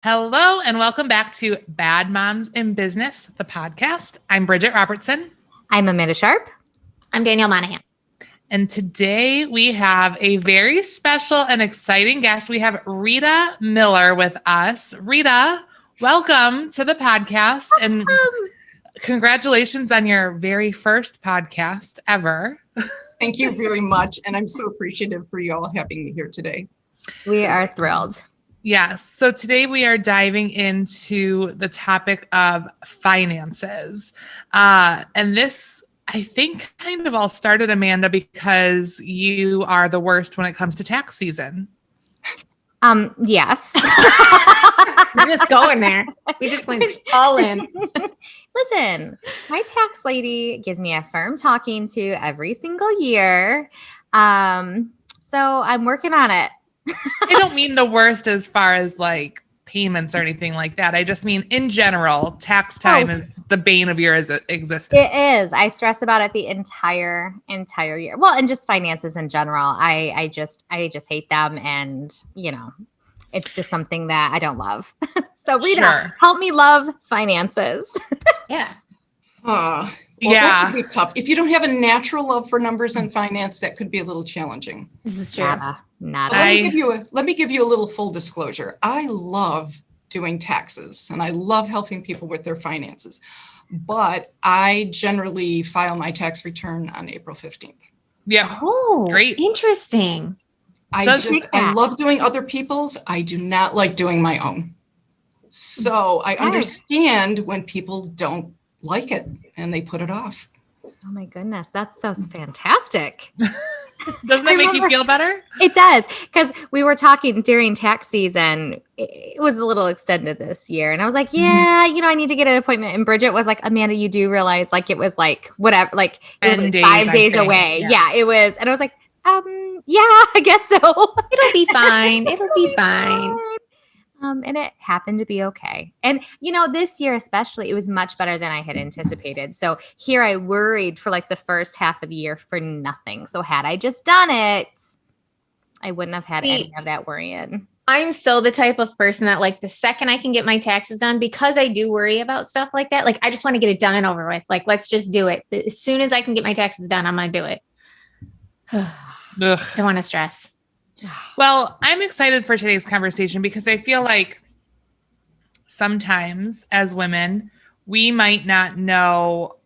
Hello and welcome back to Bad Moms in Business, the podcast. I'm Bridgette Robertson. I'm Amanda Sharp. I'm Danielle Monaghan. And today we have a very special and exciting guest. We have Rita Miller with us. Rita, welcome to the podcast and congratulations on your very first podcast ever. Thank you very much. And I'm so appreciative for you all having me here today. We are thrilled. Yes. So today we are diving into the topic of finances. And this, I think, kind of all started, Amanda, because you are the worst when it comes to tax season. Yes. We're just going there. We just went all in. Listen, my tax lady gives me a firm talking to every single year. So I'm working on it. I don't mean the worst as far as like payments or anything like that. I just mean in general, tax time is the bane of your existence. It is. I stress about it the entire year. Well, and just finances in general. I just hate them, and it's just something that I don't love. So Rita, help me love finances. Yeah. That could be tough. If you don't have a natural love for numbers and finance, that could be a little challenging. This is true. Nada. Let me give you a little full disclosure. I love doing taxes and I love helping people with their finances, but I generally file my tax return on April 15th. Yeah. Oh, great. Interesting. I love doing other people's. I do not like doing my own. So I understand when people don't like it and they put it off. Oh my goodness, that's so fantastic. Doesn't that make you feel better? It does, because we were talking during tax season. It was a little extended this year, and I was like, I need to get an appointment. And Bridgette was like, Amanda, you do realize like it was like whatever, like it was like 5 days away. Yeah, it was, and I was like, yeah, I guess so. It'll be fine. It'll be fine. And it happened to be okay. And, this year especially, it was much better than I had anticipated. So here I worried for like the first half of the year for nothing. So had I just done it, I wouldn't have had any of that worrying. I'm so the type of person that like the second I can get my taxes done, because I do worry about stuff like that. Like I just want to get it done and over with. Like, let's just do it. As soon as I can get my taxes done, I'm going to do it. Don't want to stress. Well, I'm excited for today's conversation because I feel like sometimes as women, we might not know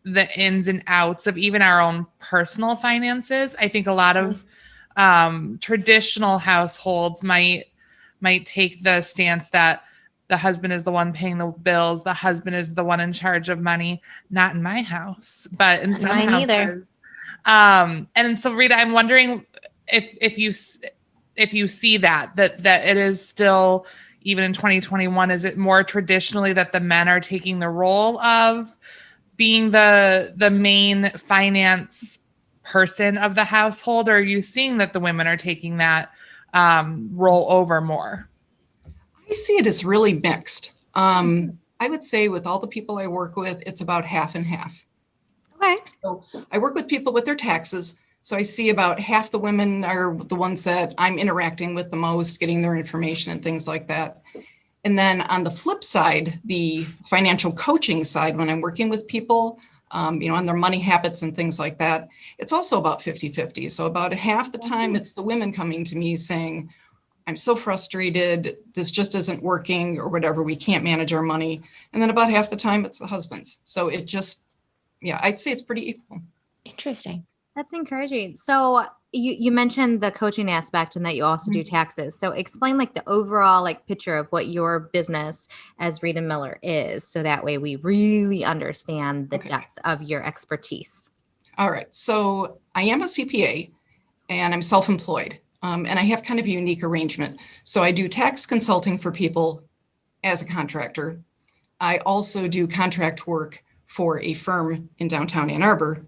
the ins and outs of even our own personal finances. I think a lot of traditional households might take the stance that the husband is the one paying the bills. The husband is the one in charge of money. Not in my house, but in some houses. And so Rita, I'm wondering if you see that it is still, even in 2021, is it more traditionally that the men are taking the role of being the main finance person of the household, or are you seeing that the women are taking that role over more? I see it as really mixed. I would say with all the people I work with, it's about half and half. Okay. So I work with people with their taxes. So I see about half the women are the ones that I'm interacting with the most, getting their information and things like that. And then on the flip side, the financial coaching side, when I'm working with people, on their money habits and things like that, it's also about 50-50. So about half the time it's the women coming to me saying, I'm so frustrated, this just isn't working or whatever, we can't manage our money. And then about half the time it's the husbands. So it just, I'd say it's pretty equal. Interesting. That's encouraging. So you mentioned the coaching aspect and that you also do taxes. So explain like the overall like picture of what your business as Rita Miller is. So that way we really understand the depth of your expertise. All right. So I am a CPA and I'm self-employed. And I have kind of a unique arrangement. So I do tax consulting for people as a contractor. I also do contract work for a firm in downtown Ann Arbor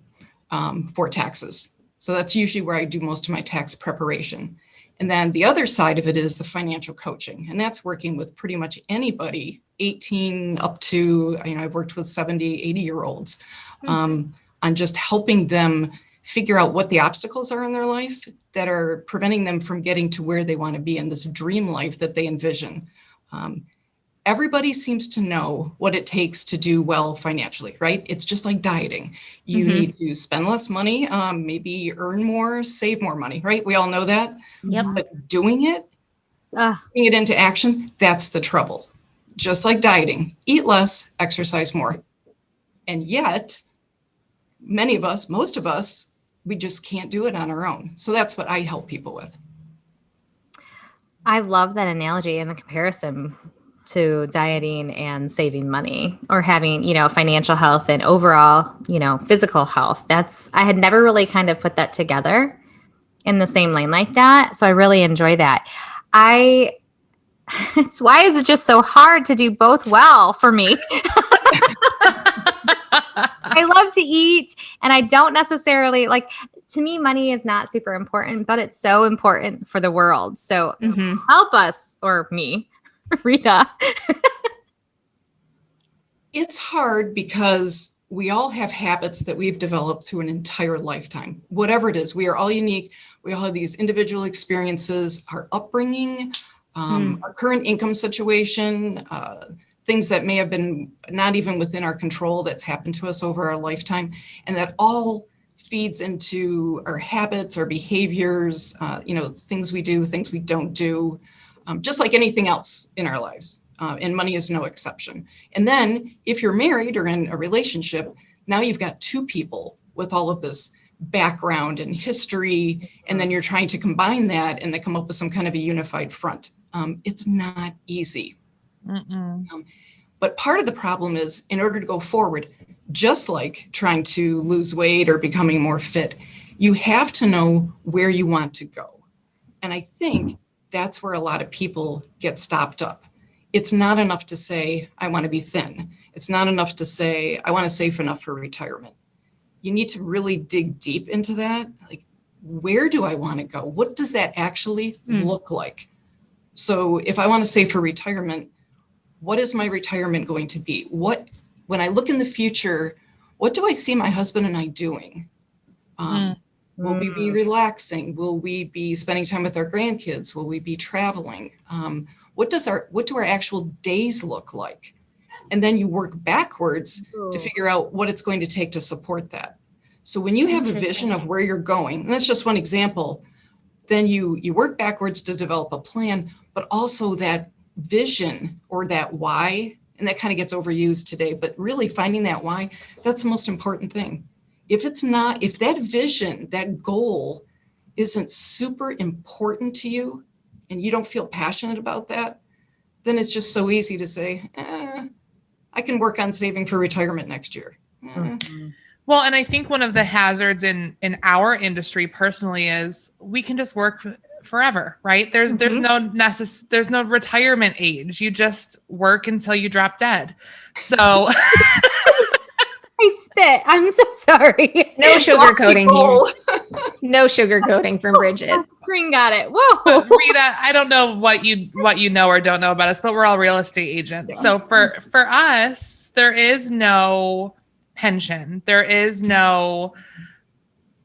for taxes. So that's usually where I do most of my tax preparation. And then the other side of it is the financial coaching. And that's working with pretty much anybody, 18 up to, I've worked with 70, 80-year-olds on just helping them figure out what the obstacles are in their life that are preventing them from getting to where they want to be in this dream life that they envision. Everybody seems to know what it takes to do well financially, right? It's just like dieting. You need to spend less money, maybe earn more, save more money, right? We all know that. Yep. But doing it into action, that's the trouble. Just like dieting, eat less, exercise more. And yet, many of us, most of us, we just can't do it on our own. So that's what I help people with. I love that analogy and the comparison to dieting and saving money, or having, financial health and overall, physical health. I had never really kind of put that together in the same lane like that. So I really enjoy that. It's why is it just so hard to do both well for me? I love to eat, and I don't necessarily to me, money is not super important, but it's so important for the world. So help us, or me, Rita. It's hard because we all have habits that we've developed through an entire lifetime. Whatever it is, we are all unique. We all have these individual experiences, our upbringing, our current income situation, things that may have been not even within our control that's happened to us over our lifetime. And that all feeds into our habits, our behaviors, things we do, things we don't do, just like anything else in our lives. And money is no exception. And then if you're married or in a relationship, now you've got two people with all of this background and history, and then you're trying to combine that and then come up with some kind of a unified front. It's not easy. But part of the problem is, in order to go forward, just like trying to lose weight or becoming more fit, you have to know where you want to go. And I think that's where a lot of people get stopped up. It's not enough to say, I want to be thin. It's not enough to say, I want to save enough for retirement. You need to really dig deep into that. Like, where do I want to go? What does that actually look like? So if I want to save for retirement, what is my retirement going to be? When I look in the future, what do I see my husband and I doing? Will we be relaxing? Will we be spending time with our grandkids? Will we be traveling? What do our actual days look like? And then you work backwards to figure out what it's going to take to support that. So when you have a vision of where you're going, and that's just one example, then you work backwards to develop a plan, but also that vision or that why, and that kind of gets overused today, but really finding that why, that's the most important thing. If that vision, that goal isn't super important to you and you don't feel passionate about that, then it's just so easy to say, I can work on saving for retirement next year. Well, and I think one of the hazards in our industry personally is we can just work forever, right? There's no retirement age. You just work until you drop dead. So I spit. I'm so sorry. No sugarcoating here. No sugarcoating from Bridgette. Screen got it. Whoa. But Rita, I don't know what you know or don't know about us, but we're all real estate agents. Yeah. So for us, there is no pension. There is no,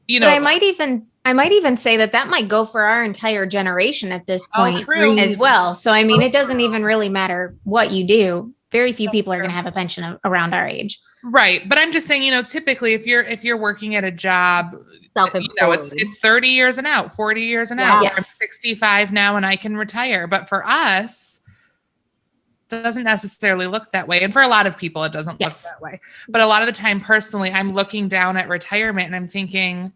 But I might even say that might go for our entire generation at this point as well. So, I mean, it doesn't even really matter what you do. Very few people are going to have a pension around our age. Right. But I'm just saying, typically if you're working at a job, it's 30 years and out, 40 years and out. Yes. I'm 65 now and I can retire. But for us, it doesn't necessarily look that way. And for a lot of people, it doesn't look that way. But a lot of the time, personally, I'm looking down at retirement and I'm thinking,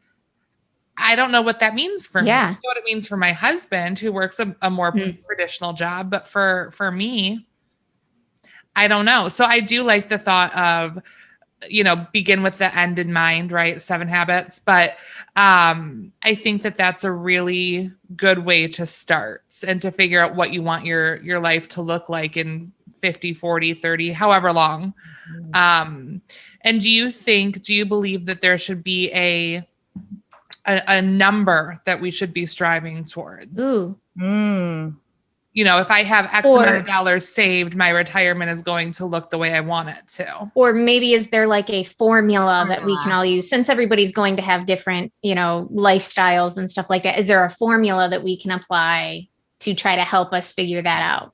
I don't know what that means for me. I know what it means for my husband who works a more traditional job. But for me, I don't know. So I do like the thought of, begin with the end in mind, right? 7 habits. But I think that that's a really good way to start and to figure out what you want your life to look like in 50, 40, 30, however long. And do you believe that there should be a number that we should be striving towards? Ooh. If I have X amount of dollars saved, my retirement is going to look the way I want it to. Or maybe is there like a formula that we can all use, since everybody's going to have different, lifestyles and stuff like that? Is there a formula that we can apply to try to help us figure that out?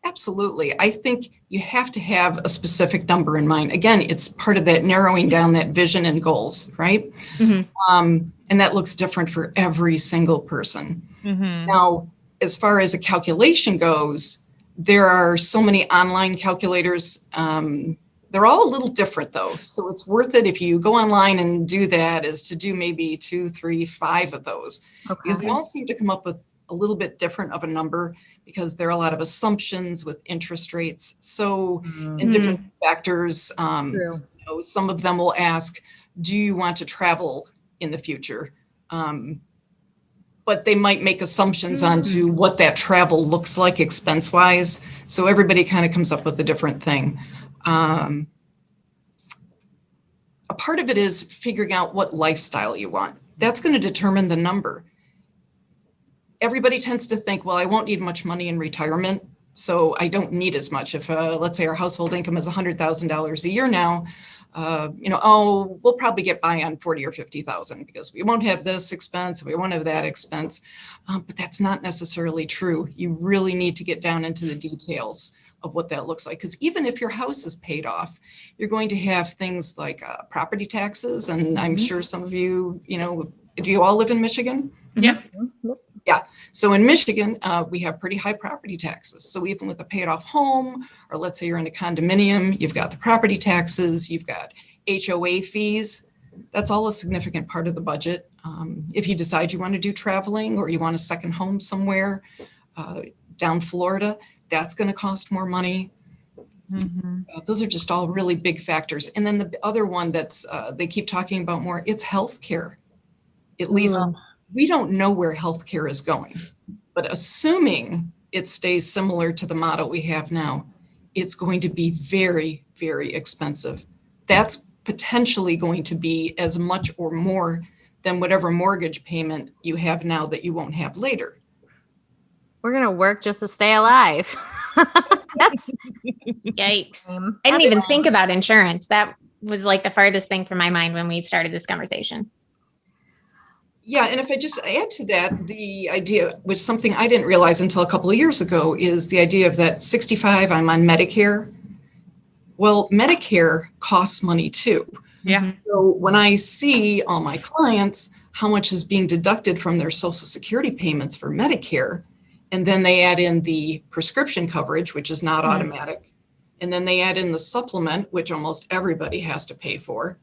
Absolutely. I think you have to have a specific number in mind. Again, it's part of that narrowing down that vision and goals, right? And that looks different for every single person. Now, as far as a calculation goes, there are so many online calculators. They're all a little different though. So it's worth it if you go online and do that, is to do maybe 2, 3, 5 of those. Because they all seem to come up with a little bit different of a number, because there are a lot of assumptions with interest rates. So in different factors, some of them will ask, do you want to travel in the future? But they might make assumptions onto what that travel looks like expense-wise. So everybody kind of comes up with a different thing. A part of it is figuring out what lifestyle you want. That's going to determine the number. Everybody tends to think, well, I won't need much money in retirement, so I don't need as much. If let's say our household income is $100,000 a year now, we'll probably get by on 40 or 50,000 because we won't have this expense, we won't have that expense. But that's not necessarily true. You really need to get down into the details of what that looks like. Because even if your house is paid off, you're going to have things like property taxes. And I'm sure some of you, do you all live in Michigan? Yep. Yeah. So in Michigan, we have pretty high property taxes. So even with a paid off home, or let's say you're in a condominium, you've got the property taxes, you've got HOA fees. That's all a significant part of the budget. If you decide you want to do traveling, or you want a second home somewhere down Florida, that's going to cost more money. Those are just all really big factors. And then the other one that's they keep talking about more, it's healthcare. At least we don't know where healthcare is going, but assuming it stays similar to the model we have now, it's going to be very, very expensive. That's potentially going to be as much or more than whatever mortgage payment you have now that you won't have later. We're going to work just to stay alive. That's yikes. I didn't even think about insurance. That was like the farthest thing from my mind when we started this conversation. Yeah, and if I just add to that, the idea, which something I didn't realize until a couple of years ago, is the idea of that 65, I'm on Medicare. Well, Medicare costs money too. Yeah. So when I see all my clients, how much is being deducted from their Social Security payments for Medicare, and then they add in the prescription coverage, which is not automatic, and then they add in the supplement, which almost everybody has to pay for.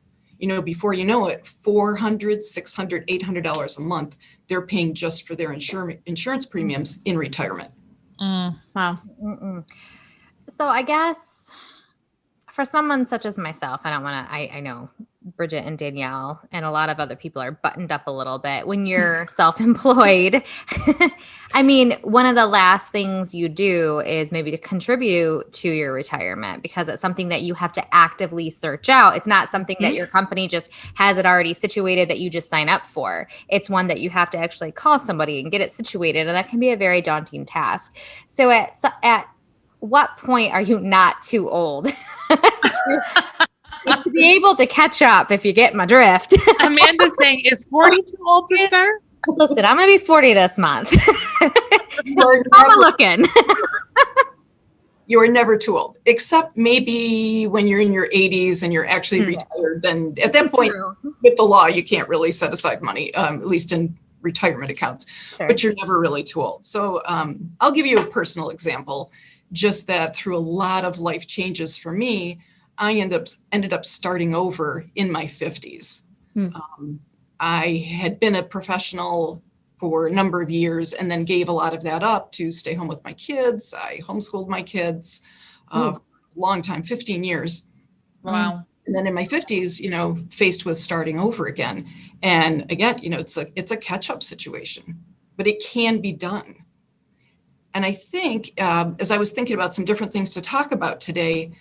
Before you know it, $400, $600, $800 a month, they're paying just for their insurance premiums in retirement. Wow. So I guess for someone such as myself, I know Bridgette and Danielle and a lot of other people are buttoned up a little bit. When you're self-employed, I mean, one of the last things you do is maybe to contribute to your retirement, because it's something that you have to actively search out. It's not something that your company just has it already situated that you just sign up for. It's one that you have to actually call somebody and get it situated. And that can be a very daunting task. So at what point are you not too old to be able to catch up, if you get my drift? Amanda's saying, is 40 too old to start? Listen, I'm going to be 40 this month. How am I looking? You are never too old, except maybe when you're in your 80s and you're actually retired. Then at that point, with the law, you can't really set aside money, at least in retirement accounts, but you're never really too old. So I'll give you a personal example, just that through a lot of life changes for me, I ended up starting over in my 50s. I had been a professional for a number of years and then gave a lot of that up to stay home with my kids. I homeschooled my kids for a long time, 15 years. Wow. And then in my 50s, faced with starting over again. And again, it's a catch-up situation, but it can be done. And I think as I was thinking about some different things to talk about today,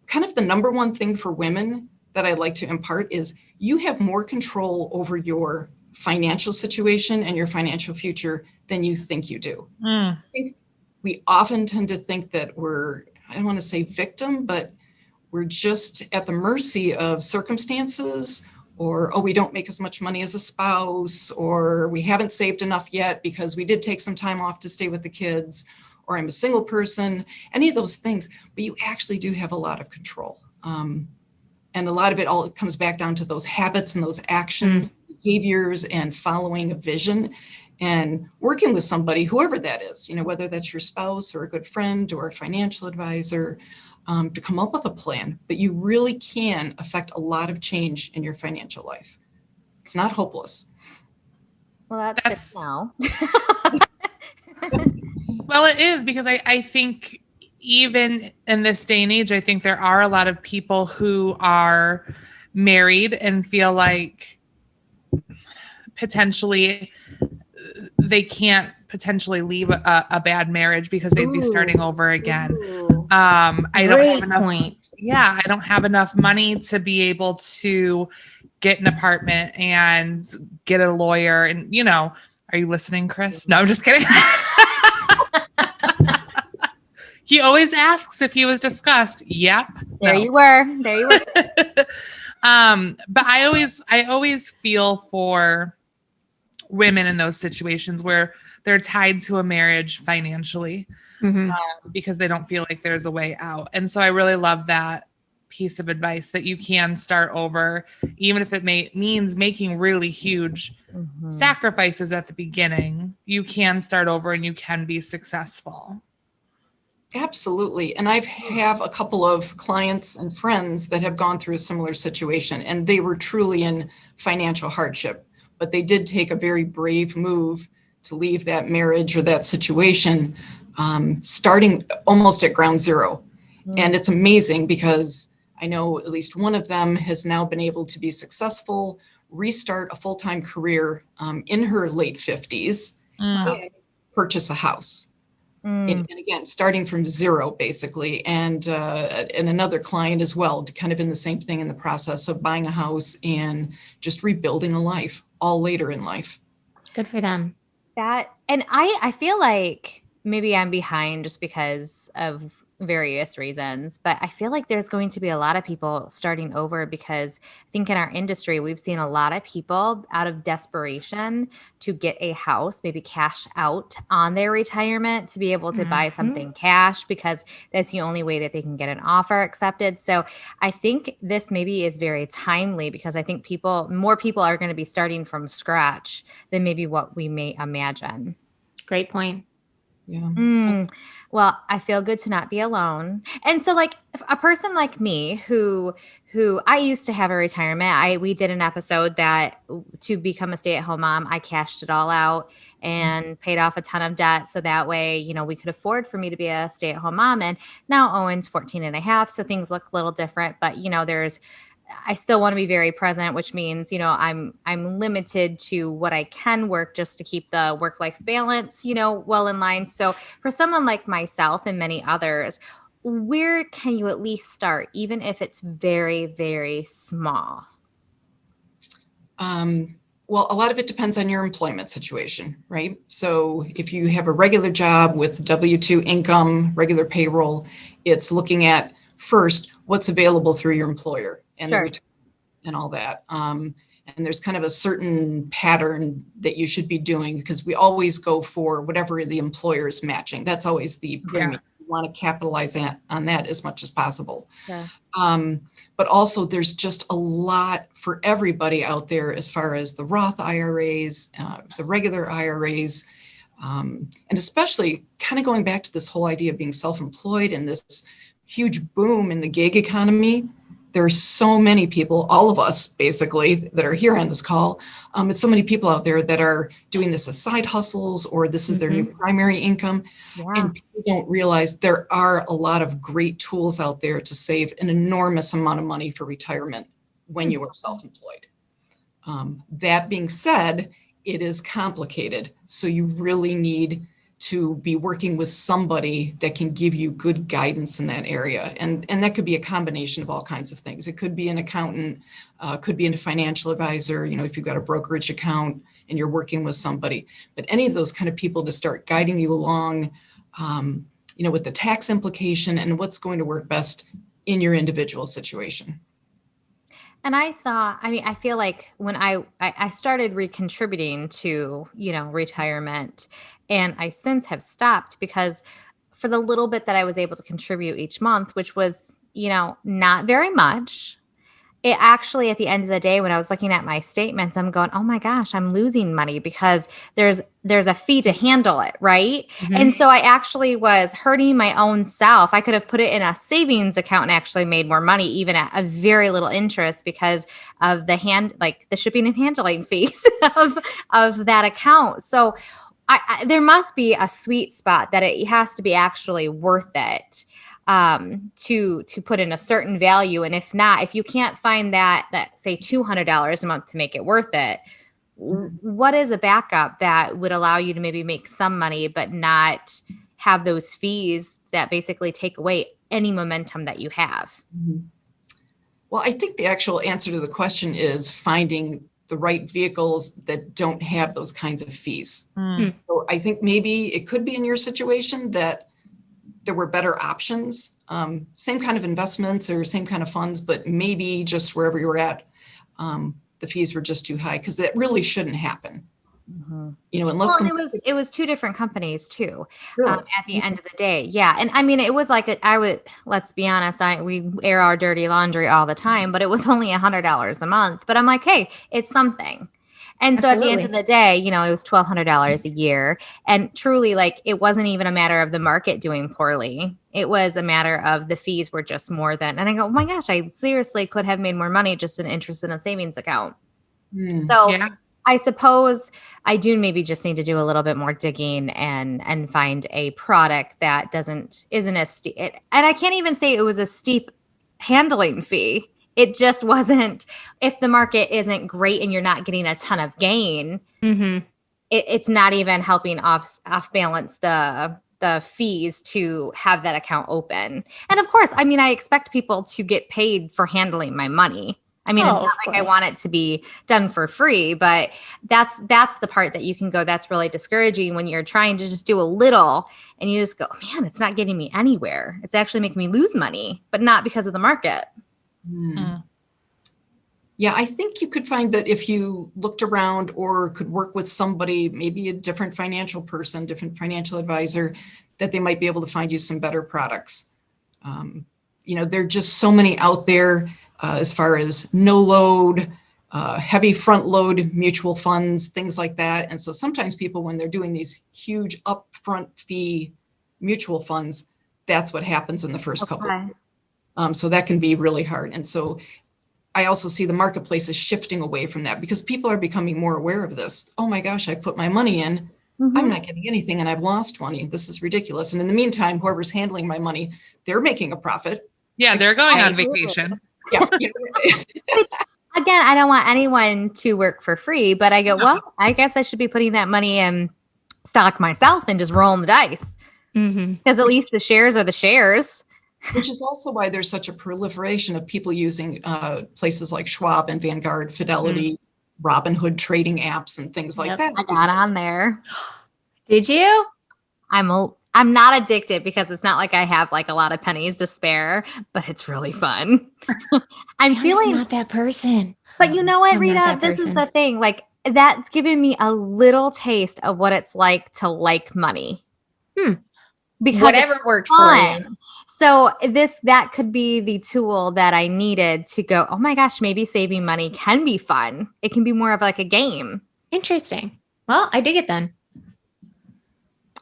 kind of the number one thing for women that I'd like to impart is you have more control over your financial situation and your financial future than you think you do. I think we often tend to think that I don't want to say victim, but we're just at the mercy of circumstances, or, we don't make as much money as a spouse, or we haven't saved enough yet because we did take some time off to stay with the kids, or I'm a single person, any of those things, but you actually do have a lot of control. And a lot of it all comes back down to those habits and those actions, behaviors, and following a vision and working with somebody, whoever that is, whether that's your spouse or a good friend or a financial advisor, to come up with a plan. But you really can affect a lot of change in your financial life. It's not hopeless. Well, that's good to know. Well, it is, because I think even in this day and age, I think there are a lot of people who are married and feel like potentially they can't potentially leave a bad marriage because they'd be starting over again. I don't have enough point. Yeah, I don't have enough money to be able to get an apartment and get a lawyer. And, are you listening, Chris? No, I'm just kidding. He always asks if he was discussed. Yep. There you were. But I always feel for women in those situations where they're tied to a marriage financially, because they don't feel like there's a way out. And so I really love that piece of advice, that you can start over, even if it means making really huge sacrifices at the beginning. You can start over and you can be successful. Absolutely. And I have a couple of clients and friends that have gone through a similar situation, and they were truly in financial hardship, but they did take a very brave move to leave that marriage or that situation, starting almost at ground zero. And it's amazing because I know at least one of them has now been able to be successful, restart a full-time career in her late 50s, and purchase a house. And again, starting from zero, basically, and another client as well, kind of in the same thing, in the process of buying a house and just rebuilding a life, all later in life. Good for them. And I feel like maybe I'm behind just because of various reasons, but I feel like there's going to be a lot of people starting over, because I think in our industry, we've seen a lot of people out of desperation to get a house, maybe cash out on their retirement to be able to buy something cash, because that's the only way that they can get an offer accepted. So I think this maybe is very timely, because I think more people are going to be starting from scratch than maybe what we may imagine. Great point. Yeah. Well, I feel good to not be alone. And so, like, a person like me who I used to have a retirement, we did an episode that to become a stay-at-home mom, I cashed it all out and paid off a ton of debt. So that way, we could afford for me to be a stay-at-home mom. And now Owen's 14 and a half. So things look a little different, but I still want to be very present, which means, I'm limited to what I can work just to keep the work-life balance, well in line. So for someone like myself and many others, where can you at least start, even if it's very, very small? Well, a lot of it depends on your employment situation, right? So if you have a regular job with W-2 income, regular payroll, it's looking at first what's available through your employer and and all that. And there's kind of a certain pattern that you should be doing, because we always go for whatever the employer is matching. That's always the premium. Yeah. You want to capitalize on that as much as possible. Yeah. But also there's just a lot for everybody out there as far as the Roth IRAs, the regular IRAs, and especially kind of going back to this whole idea of being self-employed and this huge boom in the gig economy. There's so many people, all of us basically, that are here on this call. It's so many people out there that are doing this as side hustles, or this is their new primary income. Yeah. And people don't realize there are a lot of great tools out there to save an enormous amount of money for retirement when you are self-employed. That being said, it is complicated. So you really need to be working with somebody that can give you good guidance in that area. And that could be a combination of all kinds of things. It could be an accountant, could be a financial advisor, if you've got a brokerage account and you're working with somebody. But any of those kind of people to start guiding you along, with the tax implication and what's going to work best in your individual situation. And I feel like when I started recontributing to, retirement, and I since have stopped because for the little bit that I was able to contribute each month, which was, not very much, it actually, at the end of the day, when I was looking at my statements, I'm going, oh my gosh, I'm losing money because there's a fee to handle it, right? Mhm. And so I actually was hurting my own self. I could have put it in a savings account and actually made more money, even at a very little interest, because of the shipping and handling fees of that account. So there must be a sweet spot that it has to be actually worth it. To put in a certain value. And if not, if you can't find that say $200 a month to make it worth it, what is a backup that would allow you to maybe make some money, but not have those fees that basically take away any momentum that you have? Well, I think the actual answer to the question is finding the right vehicles that don't have those kinds of fees. So I think maybe it could be in your situation that there were better options, same kind of investments or same kind of funds, but maybe just wherever you were at, the fees were just too high, because that really shouldn't happen. Unless it was two different companies too. Really? At the end of the day, yeah. And I mean, it was like let's be honest, we air our dirty laundry all the time, but it was only $100 a month. But I'm like, hey, it's something. And so at the end of the day, it was $1,200 a year. And truly, it wasn't even a matter of the market doing poorly. It was a matter of the fees were just more than, and I go, oh my gosh, I seriously could have made more money just in interest in a savings account. So yeah. I suppose I do maybe just need to do a little bit more digging and find a product that isn't as steep. And I can't even say it was a steep handling fee. It just wasn't. If the market isn't great and you're not getting a ton of gain, it's not even helping off balance the fees to have that account open. And of course, I mean, I expect people to get paid for handling my money. I mean, it's not like I want it to be done for free, but that's the part that you can go, that's really discouraging when you're trying to just do a little and you just go, man, it's not getting me anywhere. It's actually making me lose money, but not because of the market. Yeah, I think you could find that if you looked around or could work with somebody, maybe a different financial person, different financial advisor, that they might be able to find you some better products. There are just so many out there as far as no load, heavy front load mutual funds, things like that. And so sometimes people, when they're doing these huge upfront fee mutual funds, that's what happens in the first couple. So that can be really hard. And so I also see the marketplace is shifting away from that because people are becoming more aware of this. Oh my gosh, I put my money in, I'm not getting anything and I've lost money. This is ridiculous. And in the meantime, whoever's handling my money, they're making a profit. Yeah, they're going on vacation. Yeah. Again, I don't want anyone to work for free, but I go, well, I guess I should be putting that money in stock myself and just rolling the dice. Because at least the shares are the shares. Which is also why there's such a proliferation of people using places like Schwab and Vanguard, Fidelity, Robinhood trading apps and things like that. I got on there. Did you? I'm not addicted because it's not like I have a lot of pennies to spare, but it's really fun. I'm feeling not that person. But you know what, Rita? This is the thing. That's given me a little taste of what it's like to like money. Because whatever works for you. So that could be the tool that I needed to go, oh my gosh, maybe saving money can be fun. It can be more of a game. Interesting. Well, I dig it then.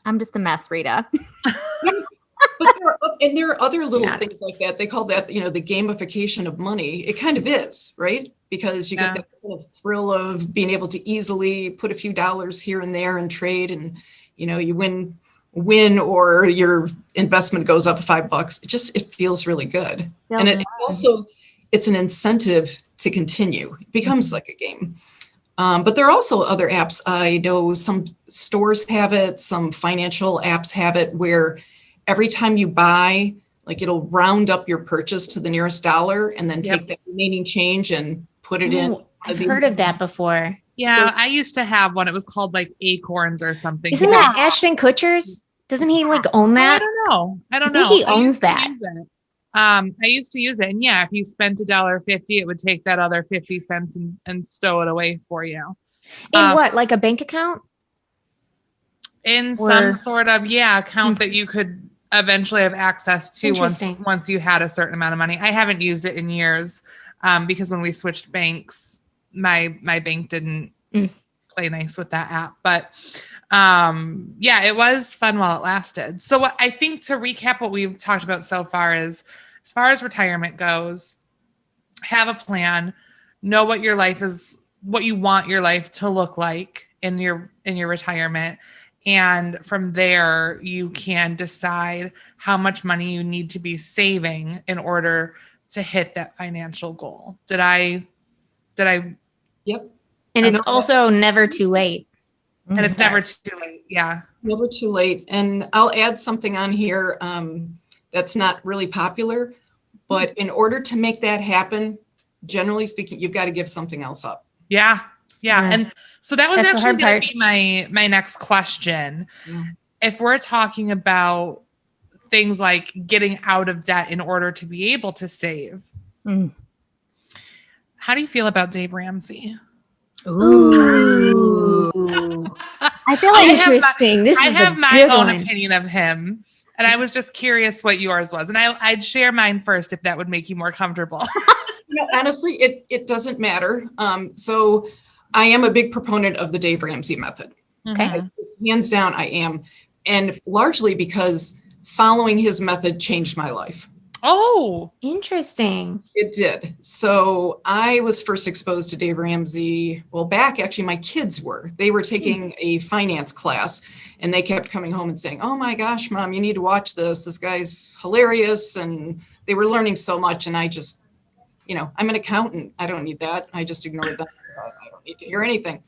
I'm just a mess, Rita. But there are other little things like that. They call that, the gamification of money. It kind of is, right? Because you get that kind of thrill of being able to easily put a few dollars here and there and trade, and you win or your investment goes up $5. It feels really good. And it's an incentive to continue. It becomes like a game. But there are also other apps. I know some stores have it, some financial apps have it, where every time you buy, it'll round up your purchase to the nearest dollar and then take the remaining change and put it in. I've heard of that before. Yeah, I used to have one. It was called Acorns or something. Isn't that Ashton Kutcher's? Doesn't he own that? I don't know. I think he owns that. I used to use it. And if you spent $1.50, it would take that other 50 cents and stow it away for you. In what? Like a bank account? In some sort of, account that you could eventually have access to Interesting. once you had a certain amount of money. I haven't used it in years because when we switched banks, my bank didn't play nice with that app. But yeah, it was fun while it lasted. So what I think, to recap what we've talked about so far, is as far as retirement goes, have a plan, know what your life is, what you want your life to look like in your retirement. And from there, you can decide how much money you need to be saving in order to hit that financial goal. Did I? Yep. And I it's know also never too late. And it's never too late. Yeah. Never too late. And I'll add something on here that's not really popular, but in order to make that happen, generally speaking, you've got to give something else up. Yeah. And so that was That's the actually hard going to be my next question. Yeah. If we're talking about things like getting out of debt in order to be able to save, how do you feel about Dave Ramsey? Ooh. I feel like Interesting. I have my own opinion of him, and I was just curious what yours was. And I'd share mine first if that would make you more comfortable. Honestly, it doesn't matter. So I am a big proponent of the Dave Ramsey method. Okay. Hands down, I am. And largely because following his method changed my life. Oh, Interesting. It did. So I was first exposed to Dave Ramsey. Well, back actually, my kids were. They were taking a finance class, and they kept coming home and saying, "Oh my gosh, Mom, you need to watch this. This guy's hilarious." And they were learning so much. And I just, I'm an accountant. I don't need that. I just ignored them. I don't need to hear anything.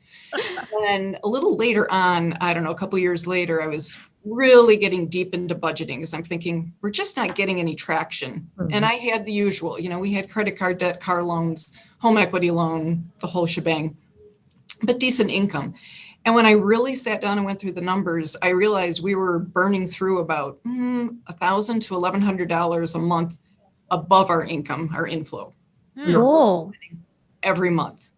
And a little later on, I don't know, a couple years later, I was really getting deep into budgeting because I'm thinking we're just not getting any traction. And I had the usual, we had credit card debt, car loans, home equity loan, the whole shebang, but decent income. And when I really sat down and went through the numbers, I realized we were burning through about $1,000 to $1,100 a month above our income, our inflow. Cool. Every month,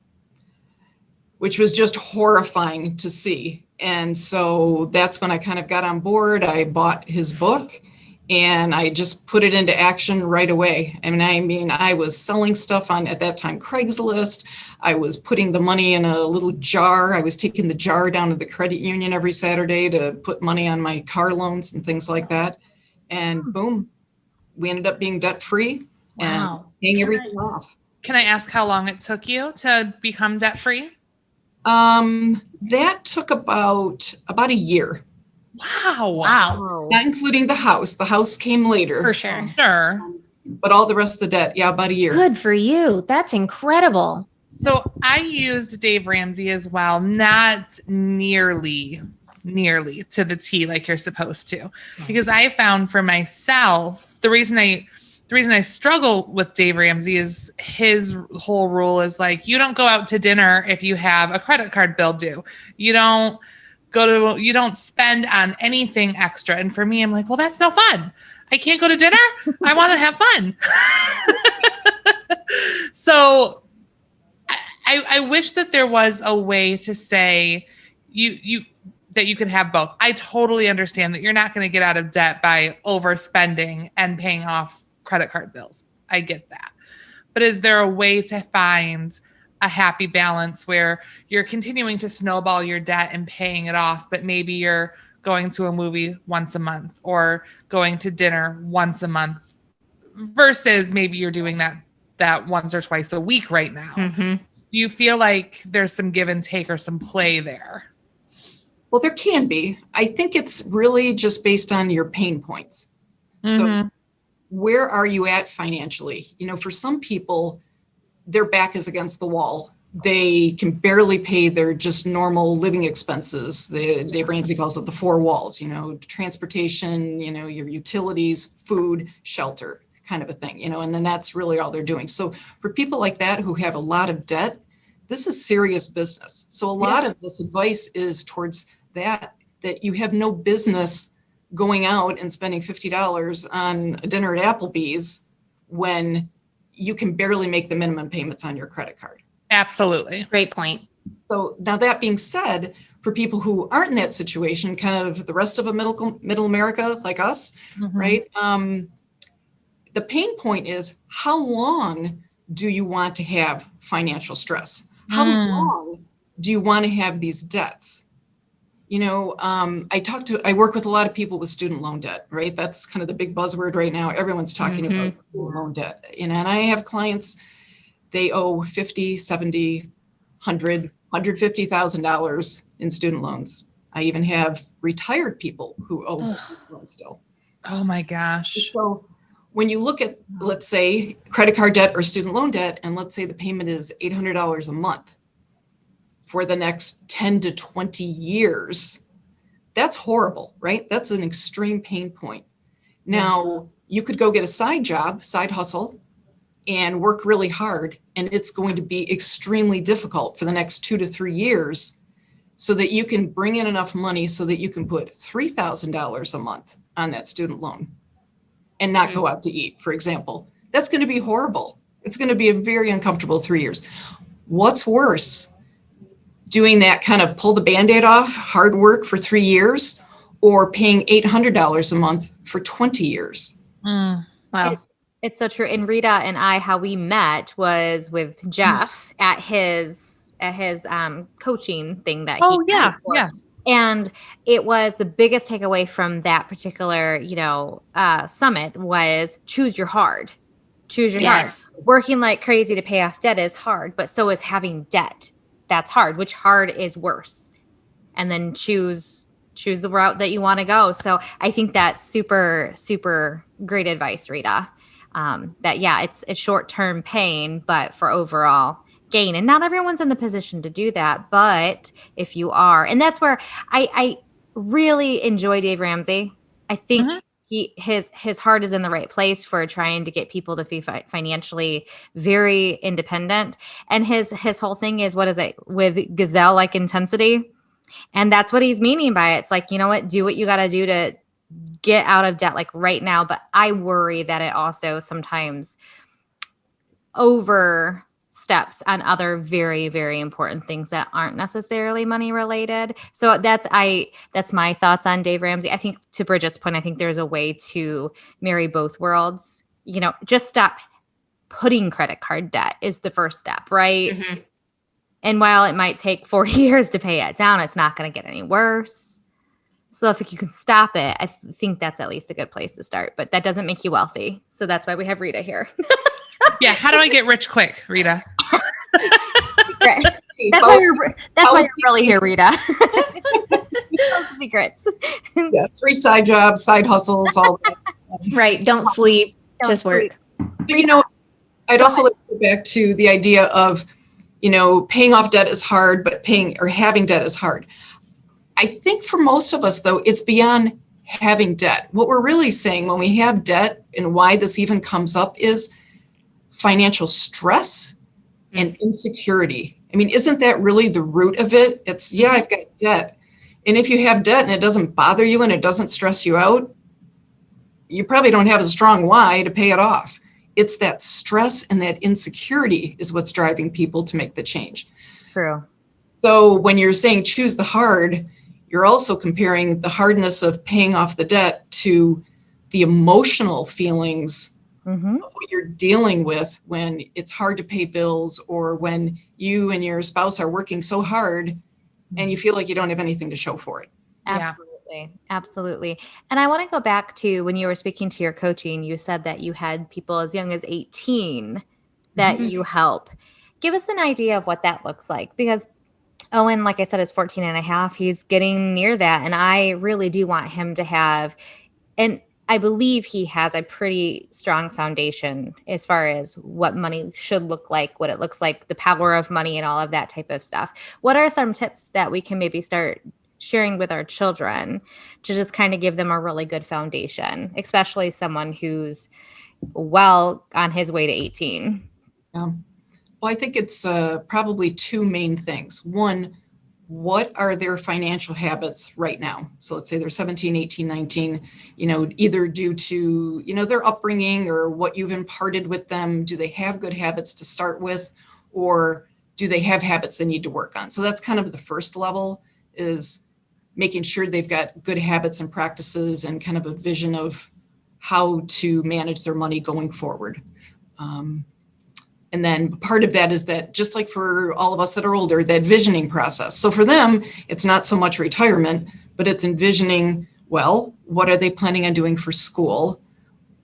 which was just horrifying to see. And so that's when I kind of got on board. I bought his book and I just put it into action right away. I was selling stuff on, at that time, Craigslist. I was putting the money in a little jar. I was taking the jar down to the credit union every Saturday to put money on my car loans and things like that. And boom, we ended up being debt-free and paying everything off. Can I ask how long it took you to become debt-free? That took about a year. Wow. Not including the house. The house came later. For sure. Sure. But all the rest of the debt, about a year. Good for you. That's incredible. So I used Dave Ramsey as well, not nearly to the T like you're supposed to, because I found for myself, the reason I struggle with Dave Ramsey is his whole rule is like, you don't go out to dinner if you have a credit card bill due. You don't spend on anything extra. And for me, I'm like, well, that's no fun. I can't go to dinner. I want to have fun. So I wish that there was a way to say that you could have both. I totally understand that you're not going to get out of debt by overspending and paying off credit card bills. I get that. But is there a way to find a happy balance where you're continuing to snowball your debt and paying it off, but maybe you're going to a movie once a month or going to dinner once a month versus maybe you're doing that once or twice a week right now? Mm-hmm. Do you feel like there's some give and take or some play there? Well, there can be. I think it's really just based on your pain points. So where are you at financially? For some people, their back is against the wall. They can barely pay their just normal living expenses. Dave Ramsey calls it the four walls, transportation, your utilities, food, shelter, kind of a thing, and then that's really all they're doing. So for people like that who have a lot of debt, this is serious business. So a lot of this advice is towards that you have no business going out and spending $50 on a dinner at Applebee's when you can barely make the minimum payments on your credit card. Absolutely. Great point. So now that being said, for people who aren't in that situation, kind of the rest of a middle America like us, right? The pain point is, how long do you want to have financial stress? How long do you want to have these debts? I work with a lot of people with student loan debt, right? That's kind of the big buzzword right now. Everyone's talking about student loan debt. And I have clients, they owe $50, $70, $100, $150,000 in student loans. I even have retired people who owe student loans still. Oh my gosh. So when you look at, let's say, credit card debt or student loan debt, and let's say the payment is $800 a month for the next 10 to 20 years, that's horrible, right? That's an extreme pain point. Now, you could go get a side job, side hustle, and work really hard, and it's going to be extremely difficult for the next 2 to 3 years so that you can bring in enough money so that you can put $3,000 a month on that student loan and not go out to eat, for example. That's going to be horrible. It's going to be a very uncomfortable 3 years. What's worse? Doing that kind of pull the Band-Aid off, hard work for 3 years, or paying $800 a month for 20 years. Wow. It's so true. And Rita and I, how we met was with Jeff at his coaching thing that he did for us. And it was the biggest takeaway from that particular, summit was choose your hard. Choose your hard. Working like crazy to pay off debt is hard, but so is having debt. That's hard. Which hard is worse? And then choose the route that you want to go. So I think that's super, super great advice, Rita. It's short-term pain, but for overall gain. And not everyone's in the position to do that. But if you are, and that's where I really enjoy Dave Ramsey. I think his heart is in the right place for trying to get people to be financially very independent. And his whole thing is, what is it, with gazelle-like intensity? And that's what he's meaning by it. It's like, you know what, do what you got to do to get out of debt, like right now. But I worry that it also sometimes oversteps on other very, very important things that aren't necessarily money related. So that's my thoughts on Dave Ramsey. I think, to Bridgette's point, I think there's a way to marry both worlds. Just stop putting credit card debt is the first step, right? And while it might take 4 years to pay it down, it's not going to get any worse. So if you can stop it, I think that's at least a good place to start. But that doesn't make you wealthy. So that's why we have Rita here. Yeah. How do I get rich quick, Rita? That's why you're really here, Rita. Secrets. 3 side jobs, side hustles, all that. Right. Don't sleep. Just work. But, I'd also like to go back to the idea of, paying off debt is hard, but having debt is hard. I think for most of us, though, it's beyond having debt. What we're really saying when we have debt, and why this even comes up, is financial stress and insecurity. I mean, isn't that really the root of it? It's, I've got debt. And if you have debt and it doesn't bother you and it doesn't stress you out, you probably don't have a strong why to pay it off. It's that stress and that insecurity is what's driving people to make the change. True. So when you're saying choose the hard, you're also comparing the hardness of paying off the debt to the emotional feelings of what you're dealing with when it's hard to pay bills, or when you and your spouse are working so hard and you feel like you don't have anything to show for it. Absolutely. Absolutely. And I want to go back to when you were speaking to your coaching, you said that you had people as young as 18 that you help. Give us an idea of what that looks like, because Owen, like I said, is 14 and a half. He's getting near that. And I really do want him to have, and I believe he has a pretty strong foundation as far as what money should look like, what it looks like, the power of money and all of that type of stuff. What are some tips that we can maybe start sharing with our children to just kind of give them a really good foundation, especially someone who's well on his way to 18? Well, I think it's probably 2 main things. One, what are their financial habits right now? So let's say they're 17, 18, 19, either due to, their upbringing or what you've imparted with them. Do they have good habits to start with, or do they have habits they need to work on? So that's kind of the first level. is making sure they've got good habits and practices and kind of a vision of how to manage their money going forward. And then part of that is that, just like for all of us that are older, that visioning process. So for them, it's not so much retirement, but it's envisioning, well, what are they planning on doing for school?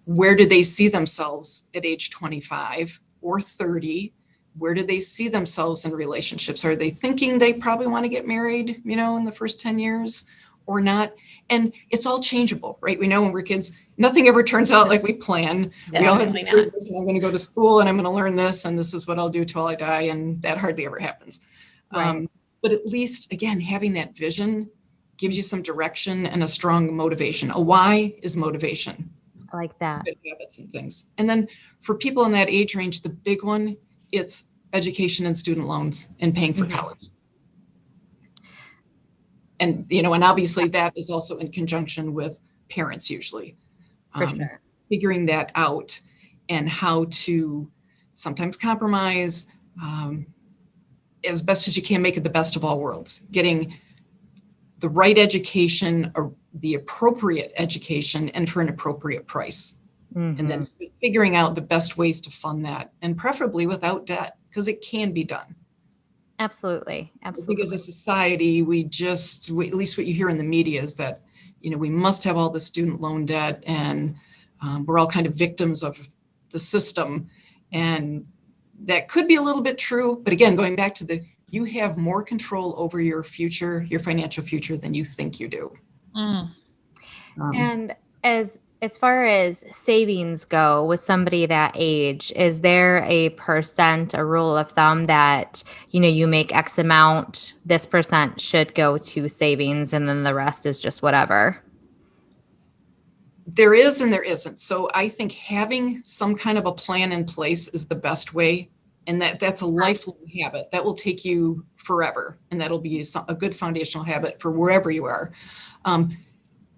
Where do they see themselves at age 25 or 30? Where do they see themselves in relationships? Are they thinking they probably want to get married, in the first 10 years or not? And it's all changeable, right? We know when we're kids, nothing ever turns out like we plan. We all have this great vision, I'm going to go to school and I'm going to learn this, and this is what I'll do till I die. And that hardly ever happens. Right. But at least, again, having that vision gives you some direction and a strong motivation. A why is motivation. I like that. Good habits and things. And then for people in that age range, the big one, it's education and student loans and paying for college. And, and obviously that is also in conjunction with parents usually. For sure. Figuring that out and how to sometimes compromise as best as you can, make it the best of all worlds. Getting the right education, or the appropriate education, and for an appropriate price. And then figuring out the best ways to fund that, and preferably without debt, because it can be done. Absolutely. I think as a society, at least what you hear in the media is that, we must have all the student loan debt, and we're all kind of victims of the system. And that could be a little bit true. But again, going back to you have more control over your future, your financial future, than you think you do. And as far as savings go with somebody that age, is there a percent, a rule of thumb that, you make X amount, this percent should go to savings, and then the rest is just whatever? There is and there isn't. So I think having some kind of a plan in place is the best way. And that's a lifelong habit that will take you forever. And that'll be a good foundational habit for wherever you are.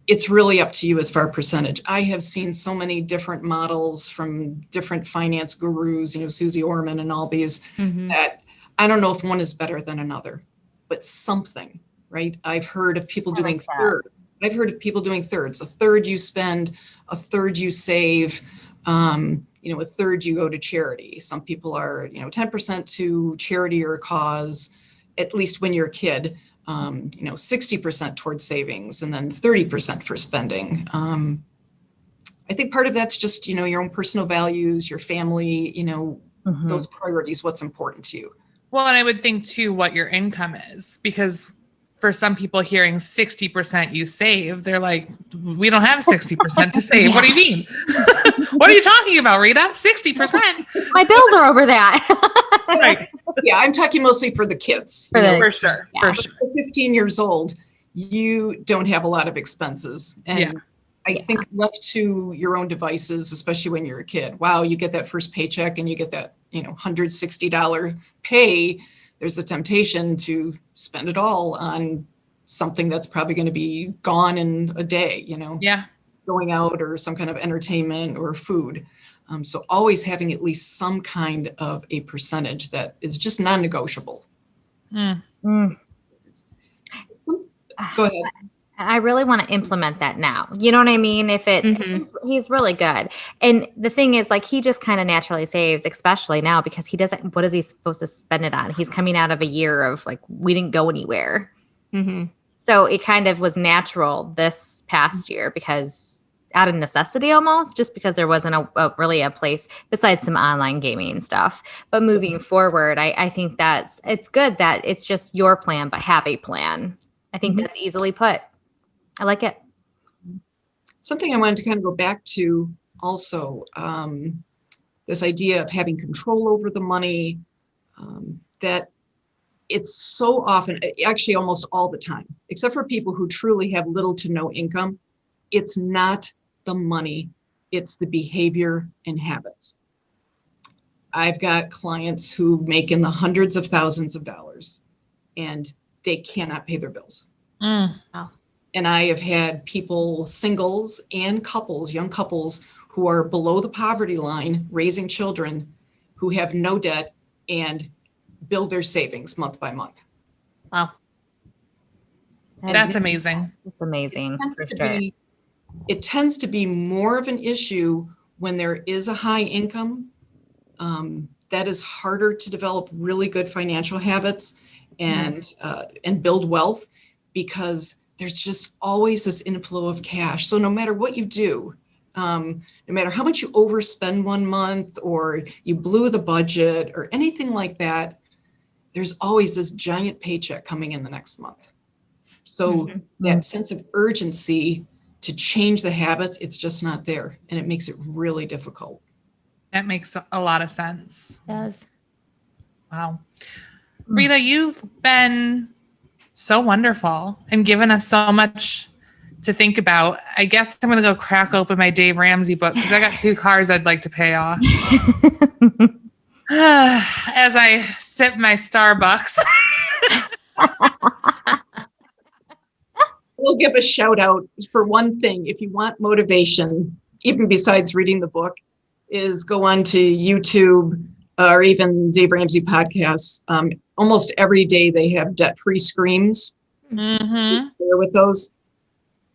It's really up to you as far as percentage. I have seen so many different models from different finance gurus, Susie Orman and all these, that I don't know if one is better than another, but something, right? I've heard of people doing thirds. I've heard of people doing thirds. A third you spend, a third you save, a third you go to charity. Some people are, 10% to charity or a cause, at least when you're a kid. 60% towards savings, and then 30% for spending. I think part of that's just, your own personal values, your family, those priorities, what's important to you. Well, and I would think too, what your income is, because for some people hearing 60% you save, they're like, we don't have 60% to save. What do you mean? What are you talking about, Rita? 60%? My bills are over that. Right. Yeah, I'm talking mostly for the kids. For sure. Yeah. For sure. At 15 years old, you don't have a lot of expenses. And I think left to your own devices, especially when you're a kid, wow, you get that first paycheck and you get that, $160 pay. There's a temptation to spend it all on something that's probably going to be gone in a day, going out or some kind of entertainment or food. So always having at least some kind of a percentage that is just non-negotiable. Go ahead. I really want to implement that now. You know what I mean? If it's, he's really good. And the thing is, like, he just kind of naturally saves, especially now, because he doesn't, what is he supposed to spend it on? He's coming out of a year of like, we didn't go anywhere. So it kind of was natural this past year, because out of necessity almost, just because there wasn't really a place besides some online gaming stuff. But moving forward, I think it's good that it's just your plan, but have a plan. I think that's easily put. I like it. Something I wanted to kind of go back to also, this idea of having control over the money, that it's so often, actually almost all the time, except for people who truly have little to no income, it's not the money, it's the behavior and habits. I've got clients who make in the hundreds of thousands of dollars and they cannot pay their bills. Wow. And I have had people, singles and couples, young couples, who are below the poverty line, raising children, who have no debt and build their savings month by month. Wow. That's amazing. It's amazing. It tends to be more of an issue when there is a high income. That is harder to develop really good financial habits and build wealth, because there's just always this inflow of cash. So no matter what you do, no matter how much you overspend one month or you blew the budget or anything like that, there's always this giant paycheck coming in the next month. So that sense of urgency to change the habits, it's just not there. And it makes it really difficult. That makes a lot of sense. It does. Wow. Rita, you've been so wonderful and given us so much to think about. I guess I'm going to go crack open my Dave Ramsey book because I got 2 cars I'd like to pay off. As I sip my Starbucks. We'll give a shout out for one thing. If you want motivation, even besides reading the book, is go on to YouTube or even Dave Ramsey podcasts. Almost every day they have debt-free screams. Mm-hmm. With those.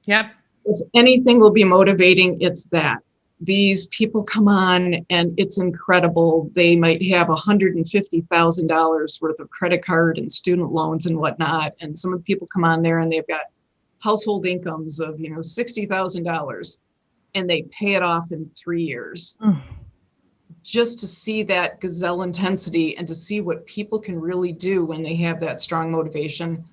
Yep. If anything will be motivating, it's that. These people come on and it's incredible. They might have $150,000 worth of credit card and student loans and whatnot. And some of the people come on there and they've got household incomes of, $60,000 and they pay it off in 3 years. Just to see that gazelle intensity and to see what people can really do when they have that strong motivation.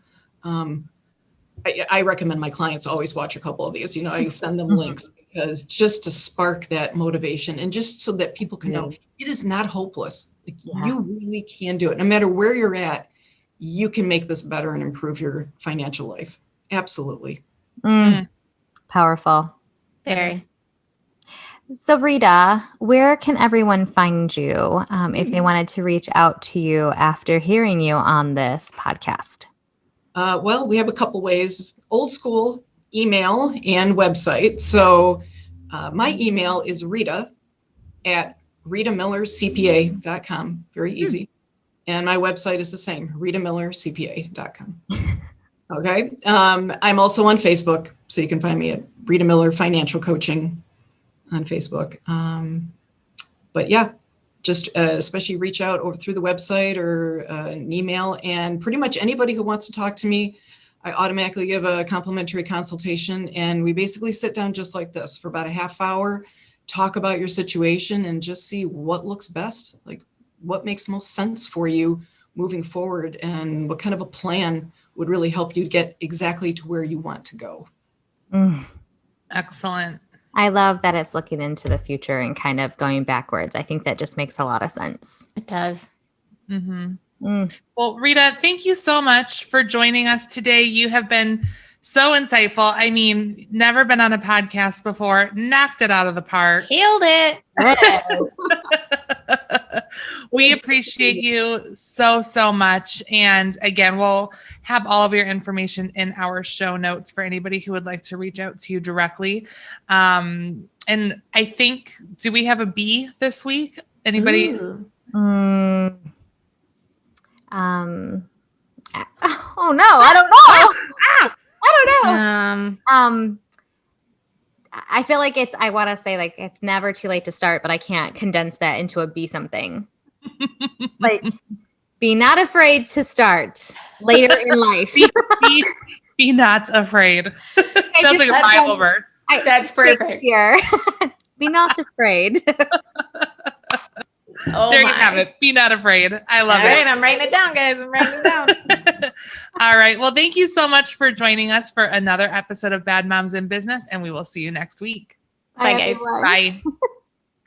I recommend my clients always watch a couple of these. I send them links because just to spark that motivation and just so that people can know it is not hopeless. You really can do it. No matter where you're at, you can make this better and improve your financial life. Absolutely. Powerful. Very. So Rita, where can everyone find you if they wanted to reach out to you after hearing you on this podcast? Well, we have a couple ways: old school, email, and website. So my email is rita@ritamillercpa.com. Very easy. And my website is the same, ritamillercpa.com. Okay. I'm also on Facebook, so you can find me at Rita Miller Financial Coaching on Facebook. But yeah, just especially reach out over through the website or an email, and pretty much anybody who wants to talk to me, I automatically give a complimentary consultation, and we basically sit down just like this for about a half hour, talk about your situation and just see what looks best, like what makes most sense for you moving forward and what kind of a plan would really help you get exactly to where you want to go. Excellent. I love that it's looking into the future and kind of going backwards. I think that just makes a lot of sense. It does. Well, Rita, thank you so much for joining us today. You have been so insightful. I mean, never been on a podcast before. Knocked it out of the park. Killed it. We appreciate you so, so much. And again, we'll have all of your information in our show notes for anybody who would like to reach out to you directly. And I think, do we have a B this week? Anybody? Oh no, I don't know. I don't know. I feel like I want to say like it's never too late to start, but I can't condense that into a be something. Like, be not afraid to start later in life. Be not afraid. Sounds like a Bible verse. That's perfect. Here. Be not afraid. There you have it. Be not afraid. I love it. All right, I'm writing it down, guys. I'm writing it down. All right. Well, thank you so much for joining us for another episode of Bad Moms in Business, and we will see you next week. Bye, guys. Everyone. Bye.